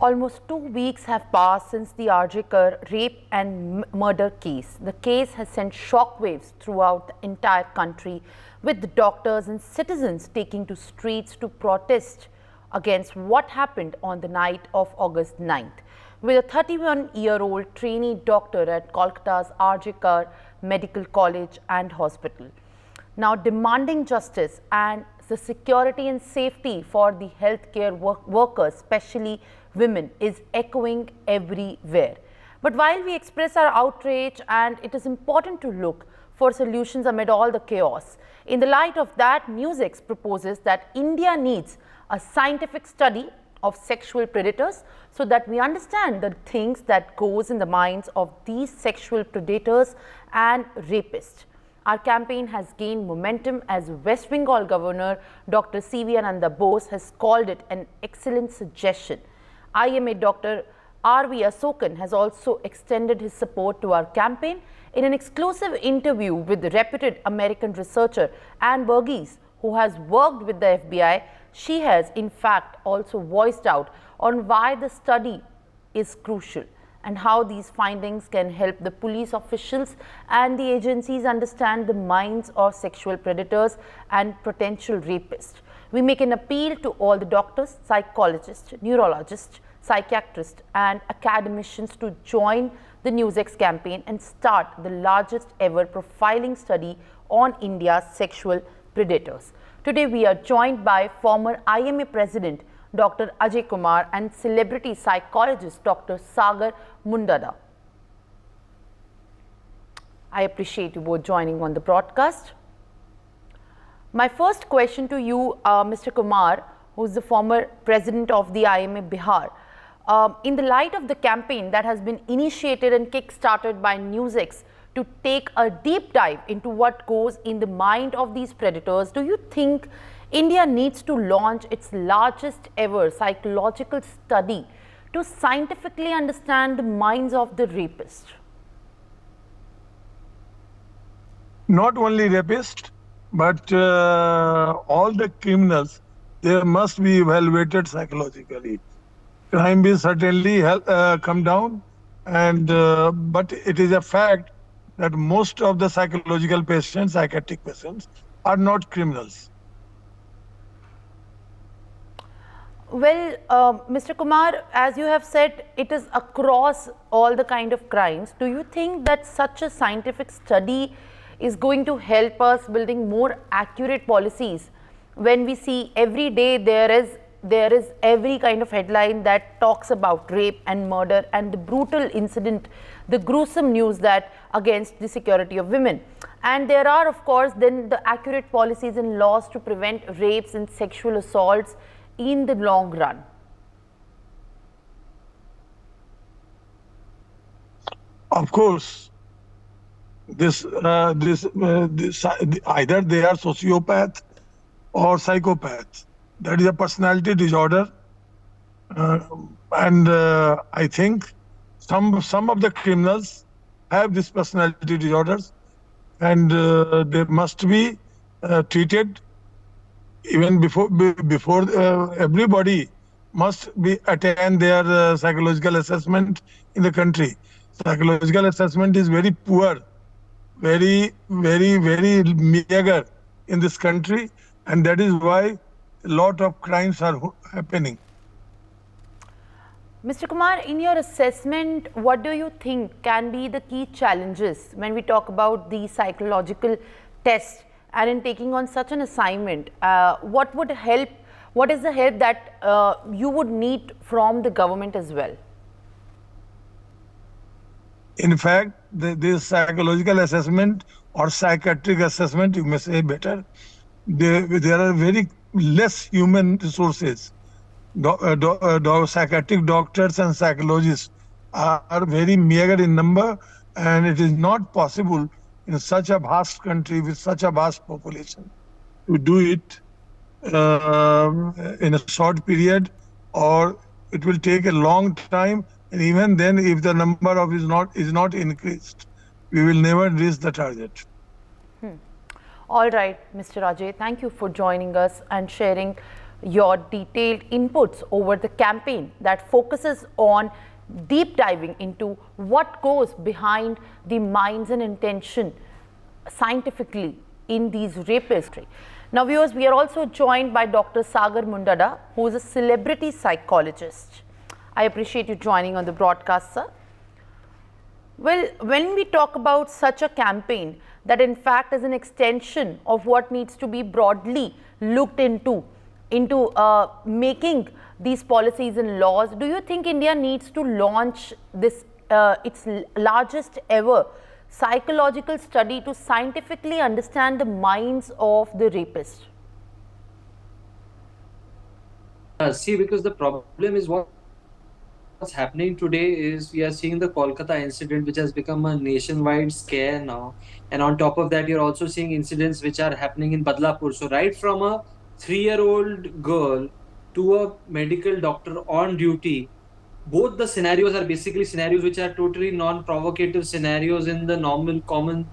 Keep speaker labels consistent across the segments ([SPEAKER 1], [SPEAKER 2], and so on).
[SPEAKER 1] Almost 2 weeks have passed since the Arjikar rape and murder case. The case has sent shockwaves throughout the entire country, with doctors and citizens taking to streets to protest against what happened on the night of August 9th, with a 31-year-old trainee doctor at Kolkata's Arjikar Medical College and Hospital, now demanding justice and the security and safety for the healthcare workers, especially women, is echoing everywhere. But while we express our outrage, and it is important to look for solutions amid all the chaos, in the light of that, NewsX proposes that India needs a scientific study of sexual predators so that we understand the things that goes in the minds of these sexual predators and rapists. Our campaign has gained momentum as West Bengal Governor Dr. Ananda Bose has called it an excellent suggestion. IMA Dr. Asokan has also extended his support to our campaign. In an exclusive interview with the reputed American researcher Anne Burgess, who has worked with the FBI, she has in fact also voiced out on why the study is crucial and how these findings can help the police officials and the agencies understand the minds of sexual predators and potential rapists. We make an appeal to all the doctors, psychologists, neurologists, psychiatrists and academicians to join the NewsX campaign and start the largest ever profiling study on India's sexual predators. Today we are joined by former IMA President Dr. Ajay Kumar and celebrity psychologist Dr. Sagar Mundada. I appreciate you both joining on the broadcast. My first question to you, Mr. Kumar, who is the former president of the IMA Bihar. In the light of the campaign that has been initiated and kick-started by NewsX to take a deep dive into what goes in the mind of these predators, do you think India needs to launch its largest ever psychological study to scientifically understand the minds of the rapists?
[SPEAKER 2] Not only rapists, but all the criminals, they must be evaluated psychologically. Crime will certainly come down, and but it is a fact that most of the psychological patients, psychiatric patients, are not criminals.
[SPEAKER 1] Well, Mr. Kumar, as you have said, it is across all the kind of crimes. Do you think that such a scientific study is going to help us building more accurate policies when we see every day there is every kind of headline that talks about rape and murder and the brutal incident, the gruesome news that against the security of women? And there are, of course, then the accurate policies and laws to prevent rapes and sexual assaults in the long run.
[SPEAKER 2] Of course, this either they are sociopath or psychopath. That is a personality disorder, and I think some of the criminals have this personality disorders, and they must be treated. Even before everybody must be attend their psychological assessment in the country. Psychological assessment is very poor, very meager in this country, and that is why a lot of crimes are happening.
[SPEAKER 1] Mr. Kumar, in your assessment, what do you think can be the key challenges when we talk about the psychological test? And in taking on such an assignment, what would help? What is the help that you would need from the government as well?
[SPEAKER 2] In fact, this psychological assessment or psychiatric assessment, you may say better, there are very less human resources. Psychiatric doctors and psychologists are very meager in number, and it is not possible in such a vast country with such a vast population to do it in a short period, or it will take a long time, and even then if the number of is not increased, we will never reach the target.
[SPEAKER 1] All right, Mr. Ajay, thank you for joining us and sharing your detailed inputs over the campaign that focuses on deep diving into what goes behind the minds and intention scientifically in these rapists. Now, viewers, we are also joined by Dr. Sagar Mundada, who is a celebrity psychologist. I appreciate you joining on the broadcast, sir. Well, when we talk about such a campaign that in fact is an extension of what needs to be broadly looked into making these policies and laws, do you think India needs to launch this its largest ever psychological study to scientifically understand the minds of the rapist?
[SPEAKER 3] See, because the problem is what's happening today is we are seeing the Kolkata incident, which has become a nationwide scare now. And on top of that, you're also seeing incidents which are happening in Badlapur. So right from a 3-year-old girl to a medical doctor on duty, both the scenarios are basically scenarios which are totally non-provocative scenarios in the normal, common,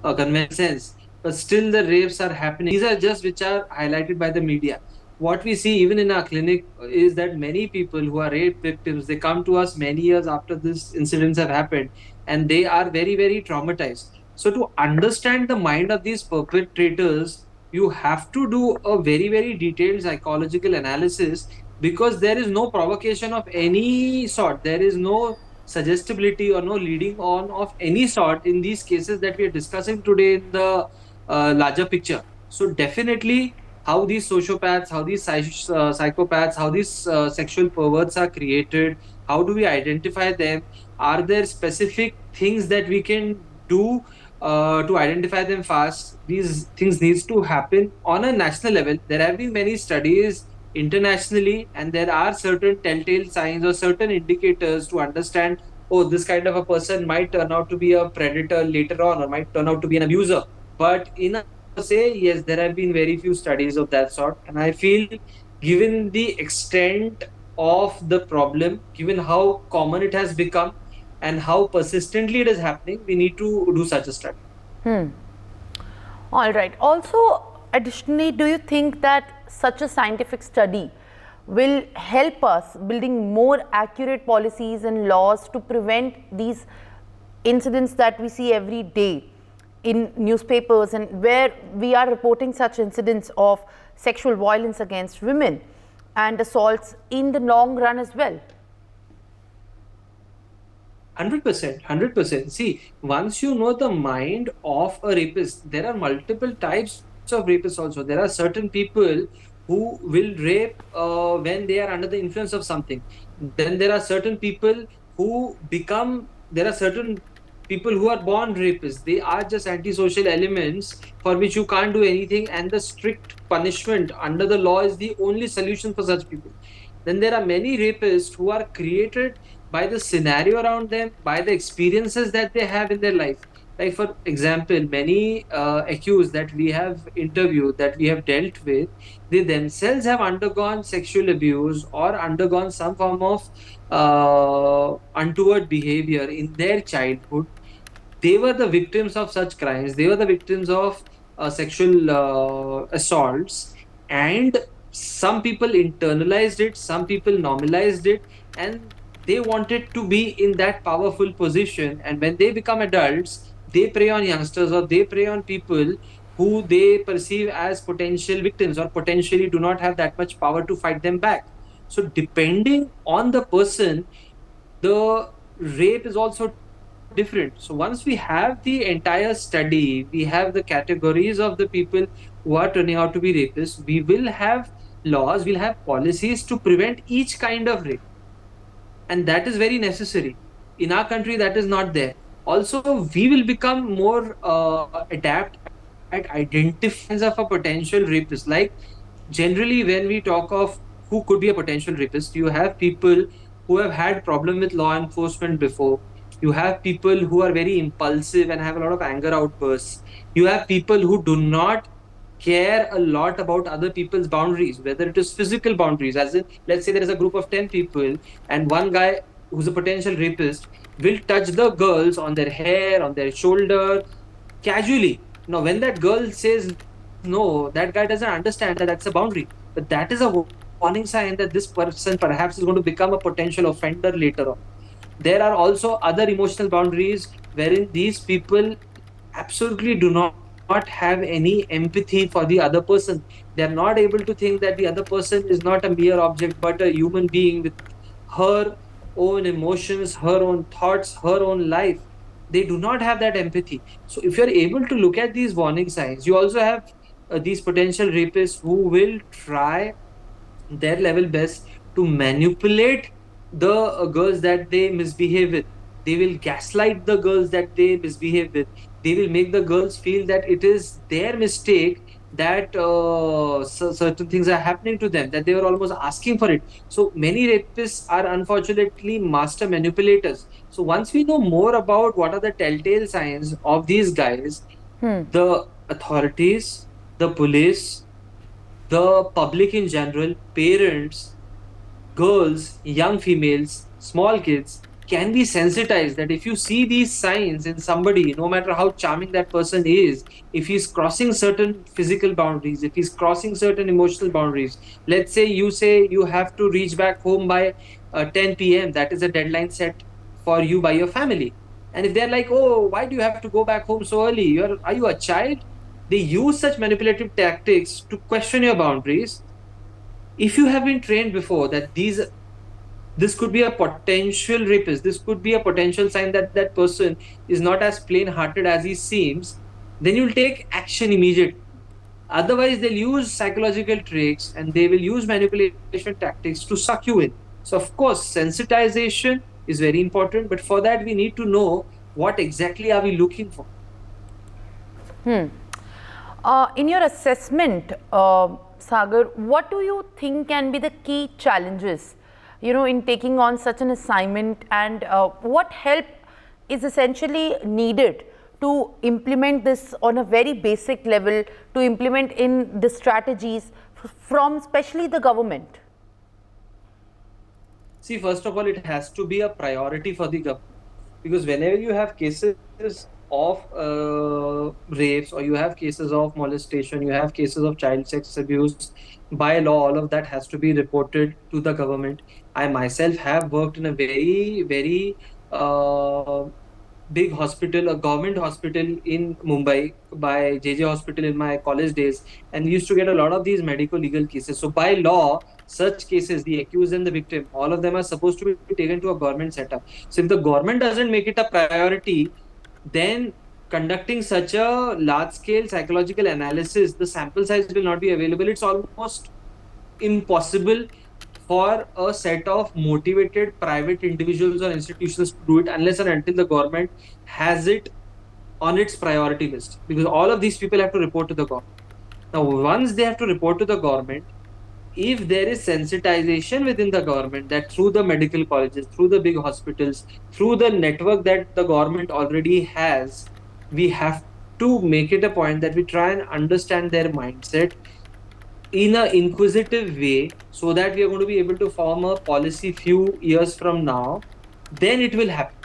[SPEAKER 3] conventional sense. But still the rapes are happening. These are just which are highlighted by the media. What we see even in our clinic is that many people who are rape victims, they come to us many years after these incidents have happened, and they are very, very traumatized. So to understand the mind of these perpetrators, you have to do a very, very detailed psychological analysis, because there is no provocation of any sort. There is no suggestibility or no leading on of any sort in these cases that we are discussing today in the larger picture. So definitely how these sociopaths, how these psychopaths, how these sexual perverts are created, how do we identify them? Are there specific things that we can do to identify them fast? These things needs to happen on a national level. There have been many studies internationally, and there are certain telltale signs or certain indicators to understand, oh, this kind of a person might turn out to be a predator later on, or might turn out to be an abuser. But in a say, yes, there have been very few studies of that sort, and I feel given the extent of the problem, given how common it has become and how persistently it is happening, we need to do such a study.
[SPEAKER 1] All right. Also, additionally, do you think that such a scientific study will help us building more accurate policies and laws to prevent these incidents that we see every day in newspapers, and where we are reporting such incidents of sexual violence against women and assaults in the long run as well?
[SPEAKER 3] 100%. See, once you know the mind of a rapist, there are multiple types of rapists also. There are certain people who will rape when they are under the influence of something. Then there are certain people who there are certain people who are born rapists. They are just antisocial elements for which you can't do anything, and the strict punishment under the law is the only solution for such people. Then there are many rapists who are created by the scenario around them, by the experiences that they have in their life. Like, for example, many accused that we have interviewed, that we have dealt with, they themselves have undergone sexual abuse or undergone some form of untoward behavior in their childhood. They were the victims of such crimes. They were the victims of sexual assaults, and some people internalized it, some people normalized it, and they wanted to be in that powerful position. And when they become adults, they prey on youngsters, or they prey on people who they perceive as potential victims, or potentially do not have that much power to fight them back. So depending on the person, the rape is also different. So once we have the entire study, we have the categories of the people who are turning out to be rapists, we will have laws, we'll have policies to prevent each kind of rape. And that is very necessary. In our country, that is not there. Also, we will become more adept at identifying of a potential rapist. Like, generally, when we talk of who could be a potential rapist, you have people who have had problem with law enforcement before. You have people who are very impulsive and have a lot of anger outbursts. You have people who do not care a lot about other people's boundaries, whether it is physical boundaries, as in, let's say there is a group of 10 people, and one guy who's a potential rapist will touch the girls on their hair, on their shoulder, casually. Now, when that girl says no, that guy doesn't understand that that's a boundary. but that is a warning sign that this person perhaps is going to become a potential offender later on. There are also other emotional boundaries wherein these people absolutely do not have any empathy for the other person. They are not able to think that the other person is not a mere object but a human being with her own emotions, her own thoughts, her own life. They do not have that empathy. So if you're able to look at these warning signs, you also have these potential rapists who will try their level best to manipulate the girls that they misbehave with. They will gaslight the girls that they misbehave with. They will make the girls feel that it is their mistake that certain things are happening to them, that they were almost asking for it. So many rapists are unfortunately master manipulators. So once we know more about what are the telltale signs of these guys, the authorities, the police, the public in general, parents, girls, young females, small kids can be sensitized that if you see these signs in somebody, no matter how charming that person is, if he's crossing certain physical boundaries, if he's crossing certain emotional boundaries, let's say you have to reach back home by 10 p.m., that is a deadline set for you by your family. And if they're like, oh, why do you have to go back home so early? Are you a child? They use such manipulative tactics to question your boundaries. If you have been trained before that this could be a potential rapist, this could be a potential sign that that person is not as plain hearted as he seems, then you'll take action immediately. Otherwise, they'll use psychological tricks and they will use manipulation tactics to suck you in. So, of course, sensitization is very important, but for that, we need to know what exactly are we looking for.
[SPEAKER 1] In your assessment, Sagar, what do you think can be the key challenges, in taking on such an assignment, and what help is essentially needed to implement this on a very basic level, to implement in the strategies from especially the government?
[SPEAKER 3] See, first of all, it has to be a priority for the government, because whenever you have cases of rapes, or you have cases of molestation, you have cases of child sex abuse, by law, all of that has to be reported to the government. I myself have worked in a very, very big hospital, a government hospital in Mumbai, by JJ Hospital in my college days, and we used to get a lot of these medical legal cases. So by law, such cases, the accused and the victim, all of them are supposed to be taken to a government setup. So if the government doesn't make it a priority, then conducting such a large scale psychological analysis, the sample size will not be available. It's almost impossible for a set of motivated private individuals or institutions to do it unless and until the government has it on its priority list, because all of these people have to report to the government. Now, once they have to report to the government, if there is sensitization within the government that through the medical colleges, through the big hospitals, through the network that the government already has, we have to make it a point that we try and understand their mindset in an inquisitive way, so that we are going to be able to form a policy few years from now, then it will happen.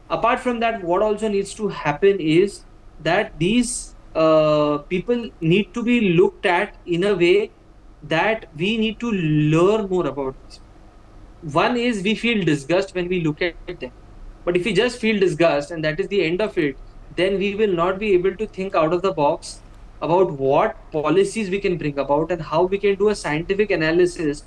[SPEAKER 3] Apart from that, what also needs to happen is that these people need to be looked at in a way that we need to learn more about this. One is we feel disgust when we look at them. But if we just feel disgust and that is the end of it, then we will not be able to think out of the box about what policies we can bring about and how we can do a scientific analysis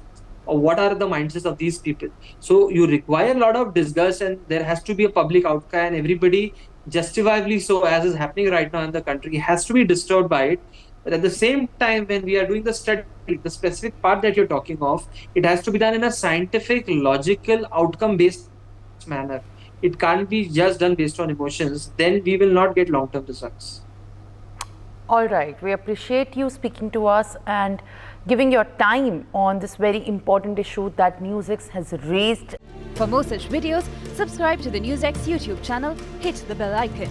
[SPEAKER 3] of what are the mindsets of these people. So you require a lot of disgust, and there has to be a public outcry, and everybody, justifiably so, as is happening right now in the country, has to be disturbed by it. But at the same time, when we are doing the study, the specific part that you're talking of, it has to be done in a scientific, logical, outcome-based manner. It can't be just done based on emotions. Then we will not get long-term results.
[SPEAKER 1] All right, we appreciate you speaking to us and giving your time on this very important issue that NewsX has raised.
[SPEAKER 4] For more such videos, subscribe to the NewsX YouTube channel, hit the bell icon.